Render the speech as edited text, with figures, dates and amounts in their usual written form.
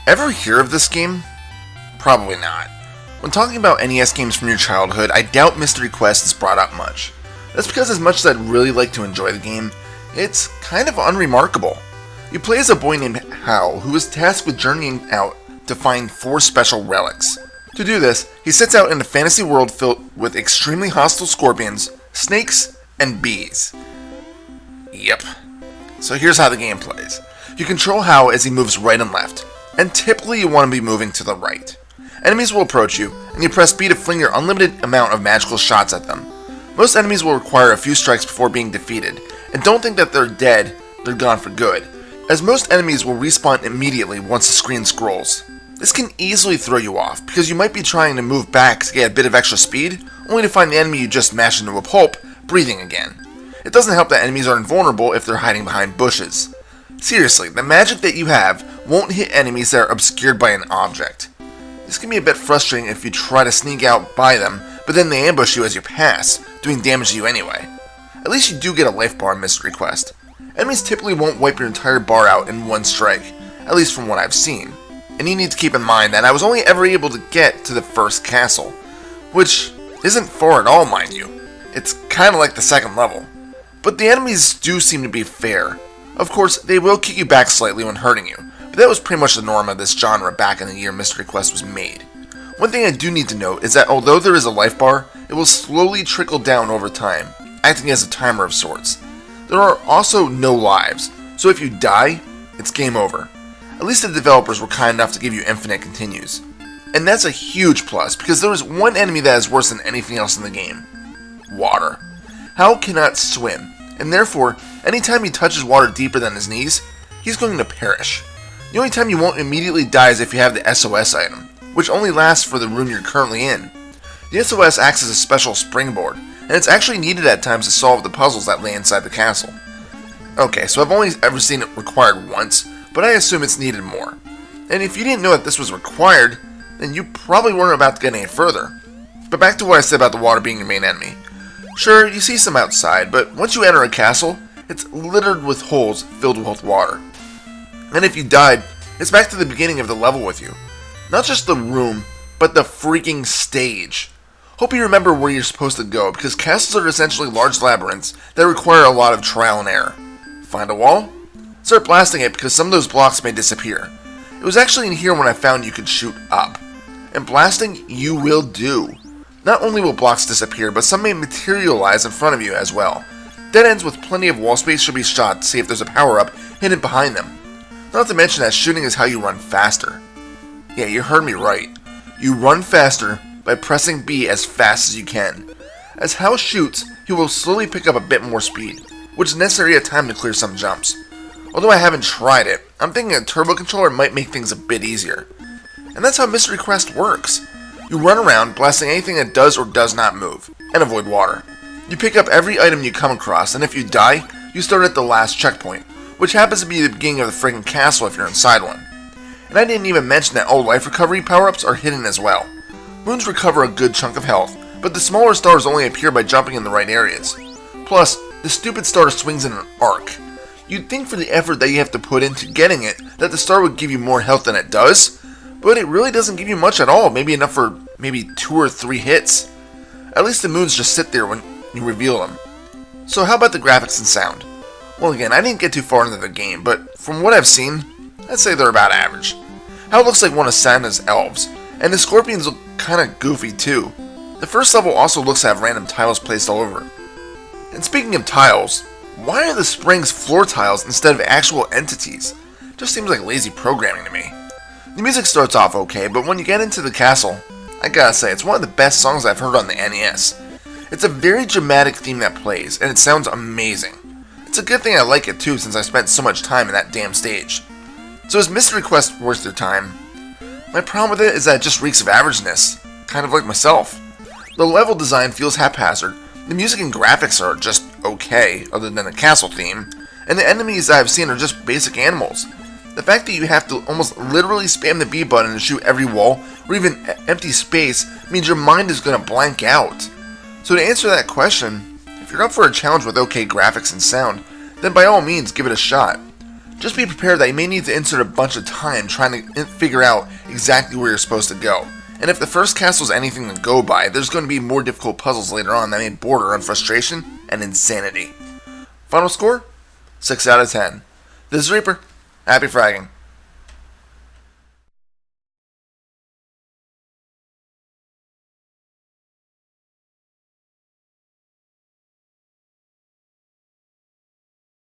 Ever hear of this game? Probably not. When talking about NES games from your childhood, I doubt Mystery Quest is brought up much. That's because as much as I'd really like to enjoy the game, it's kind of unremarkable. You play as a boy named Hal, who is tasked with journeying out to find 4 special relics. To do this, he sets out in a fantasy world filled with extremely hostile scorpions, snakes, and bees. Yep. So here's how the game plays. You control Hal as he moves right and left, and typically you want to be moving to the right. Enemies will approach you, and you press B to fling your unlimited amount of magical shots at them. Most enemies will require a few strikes before being defeated, and don't think that they're dead, they're gone for good, as most enemies will respawn immediately once the screen scrolls. This can easily throw you off, because you might be trying to move back to get a bit of extra speed, only to find the enemy you just mashed into a pulp breathing again. It doesn't help that enemies are invulnerable if they're hiding behind bushes. Seriously, the magic that you have won't hit enemies that are obscured by an object. This can be a bit frustrating if you try to sneak out by them, but then they ambush you as you pass, doing damage to you anyway. At least you do get a life bar in Mystery Quest. Enemies typically won't wipe your entire bar out in one strike, at least from what I've seen. And you need to keep in mind that I was only ever able to get to the first castle, which isn't far at all, mind you. It's kinda like the second level. But the enemies do seem to be fair. Of course, they will kick you back slightly when hurting you, but that was pretty much the norm of this genre back in the year Mystery Quest was made. One thing I do need to note is that although there is a life bar, it will slowly trickle down over time, acting as a timer of sorts. There are also no lives, so if you die, it's game over. At least the developers were kind enough to give you infinite continues. And that's a huge plus, because there is one enemy that is worse than anything else in the game. Water. Hal cannot swim, and therefore, anytime he touches water deeper than his knees, he's going to perish. The only time you won't immediately die is if you have the SOS item, which only lasts for the room you're currently in. The SOS acts as a special springboard, and it's actually needed at times to solve the puzzles that lay inside the castle. Okay, so I've only ever seen it required once, but I assume it's needed more. And if you didn't know that this was required, then you probably weren't about to get any further. But back to what I said about the water being your main enemy. Sure, you see some outside, but once you enter a castle, it's littered with holes filled with water. And if you died, it's back to the beginning of the level with you. Not just the room, but the freaking stage. Hope you remember where you're supposed to go, because castles are essentially large labyrinths that require a lot of trial and error. Find a wall? Start blasting it, because some of those blocks may disappear. It was actually in here when I found you could shoot up. And blasting, you will do. Not only will blocks disappear, but some may materialize in front of you as well. Dead ends with plenty of wall space should be shot to see if there's a power-up hidden behind them. Not to mention that shooting is how you run faster. Yeah, you heard me right. You run faster by pressing B as fast as you can. As Hal shoots, he will slowly pick up a bit more speed, which is necessary at time to clear some jumps. Although I haven't tried it, I'm thinking a turbo controller might make things a bit easier. And that's how Mystery Quest works. You run around, blasting anything that does or does not move, and avoid water. You pick up every item you come across, and if you die, you start at the last checkpoint, which happens to be the beginning of the friggin' castle if you're inside one. And I didn't even mention that all life recovery power-ups are hidden as well. Moons recover a good chunk of health, but the smaller stars only appear by jumping in the right areas. Plus, the stupid star swings in an arc. You'd think for the effort that you have to put into getting it, that the star would give you more health than it does, but it really doesn't give you much at all, maybe enough for maybe 2 or 3 hits. At least the moons just sit there when you reveal them. So how about the graphics and sound? Well, again, I didn't get too far into the game, but from what I've seen, I'd say they're about average. Hal looks like one of Santa's elves, and the scorpions look kinda goofy too. The first level also looks to have random tiles placed all over. And speaking of tiles, why are the springs floor tiles instead of actual entities? Just seems like lazy programming to me. The music starts off okay, but when you get into the castle, I gotta say, it's one of the best songs I've heard on the NES. It's a very dramatic theme that plays, and it sounds amazing. It's a good thing I like it too, since I spent so much time in that damn stage. So is Mystery Quest worth your time? My problem with it is that it just reeks of averageness, kind of like myself. The level design feels haphazard, the music and graphics are just okay, other than the castle theme, and the enemies I've seen are just basic animals. The fact that you have to almost literally spam the B button to shoot every wall, or even empty space, means your mind is going to blank out. So to answer that question, if you're up for a challenge with okay graphics and sound, then by all means give it a shot. Just be prepared that you may need to insert a bunch of time trying to figure out exactly where you're supposed to go. And if the first castle is anything to go by, there's going to be more difficult puzzles later on that may border on frustration and insanity. Final score? 6 out of 10. This is Reaper. Happy fragging.